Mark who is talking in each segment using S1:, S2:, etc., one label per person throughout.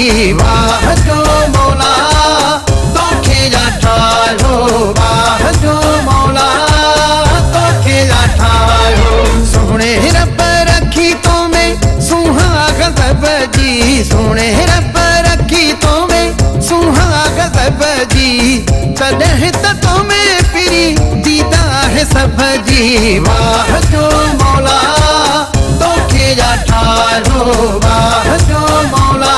S1: वाह जो मौला तोखे जा ठायो, वाह जो मौला तोखे जा ठायो। सोने रब रखी तो में सुहाग सब जी, सोने रब रखी तो में सुहाग सब जी, तॾहिं त तो में पिरी दीदा है सब जी। वाह जो मौला तोखे जा ठायो, वाह जो मौला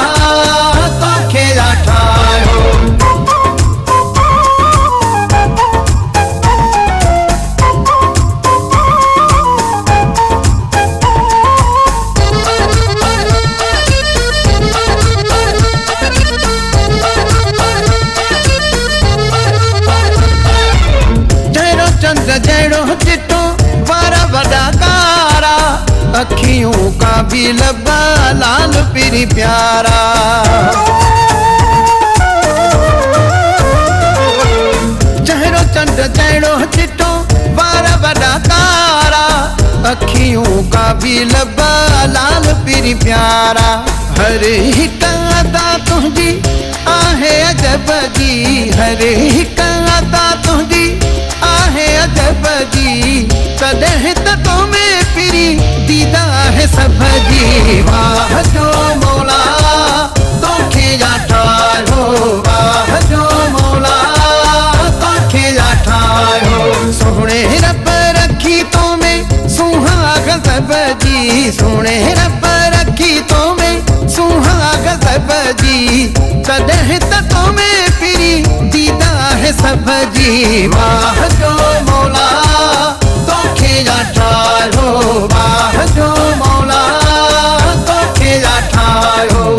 S1: तोखे जा ठायो। जहिड़ो चंद्र जहिड़ो चिट्टो वार वॾा कारा, अखियों का भी लबा लाल पिरी प्यारा। जहिड़ो चंड जहिड़ो चिट्टो वार वॾा कारा, अखियों का भी लबा लाल पिरी प्यारा। हर हिक अदा तुंहिंजी आहे अजब जी, हर हिक अदा तुंहिंजी आहे अजब जी, तॾहिं त तो में पिरी दीदा है सब जी। वाह जो मौला तोखे जा ठायो, वाह जो मौला तोखे जा ठायो। सोने रब रखी तो में सुहाग सब जी, सोने रब रखी तो में सुहाग सब जी, तॾहिं त तो में पिरी दीदा है सब जी। वाह जो मौला तोखे जा ठायो, वाह जो मौला तोखे जा ठायो।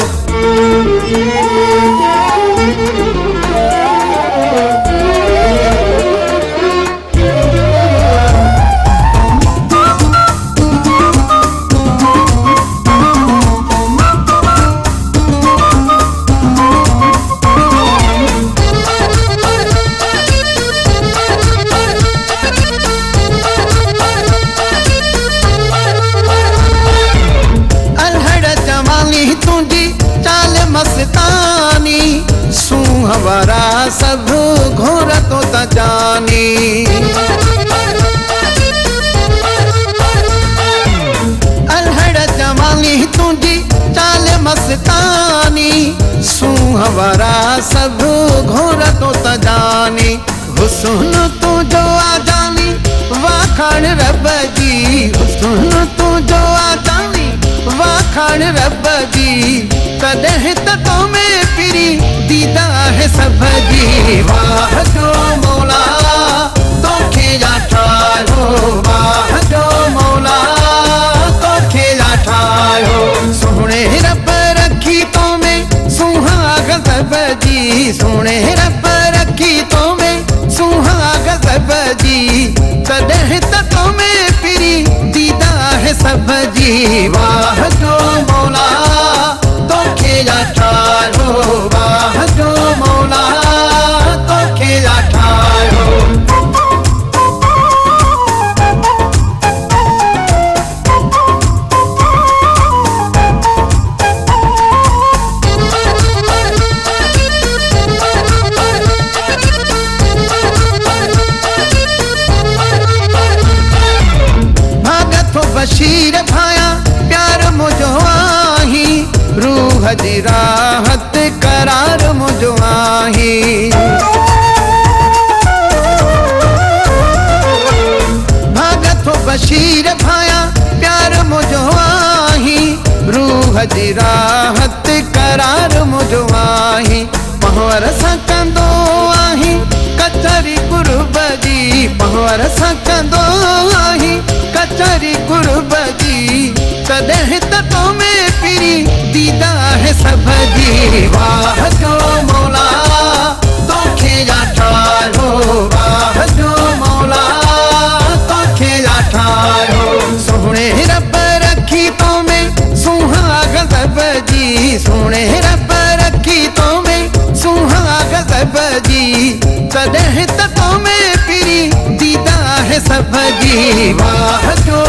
S1: तुझी चाल मस्तानी, सुहवरा सब घोर तो त जानी। अलहड़ जमाली तुझी चाल मस्तानी, सुहवरा सब घोर तो त जानी। हुस्न तू जो आ जानी वाखाण रब जी, हुस्न तू जो आ जानी वाखाण रब जी, तॾहिं त तो में पिरी दीदा है सब जी। वाह जो मौला तोखे जा ठायो, वाह जो मौला तोखे जा ठायो। सोने रब रखी तो में सुहाग सब जी, सोने रब रखी तो में सुहाग सब जी, तॾहिं त तो में पिरी दीदा है सब जी। वाह जो मौला तोखे जा ठायो, वाह जो मौला तोखे जा ठायो। बशीर भाया प्यार मुझो आही, रूह जी राहत करार मुझो आही। भगत बशीर भाया प्यार मुझो आही, रूह जी राहत करार मुझो आही। पहवर सां कंदो आही कचरी कुर्ब जी, पहवर सां कंदो आही कचरी कुर्ब जी, तॾहिं त तो में पिरी दीदा है सब जी। वाह जो मौला तोखे जा ठायो, वाह जो मौला तोखे जा ठायो। सोने रब रखी तो में सुहाग सब जी, सोने रब रखी तो में सुहाग सब जी, तॾहिं त तो में पिरी दीदा है सब जी। वाह जो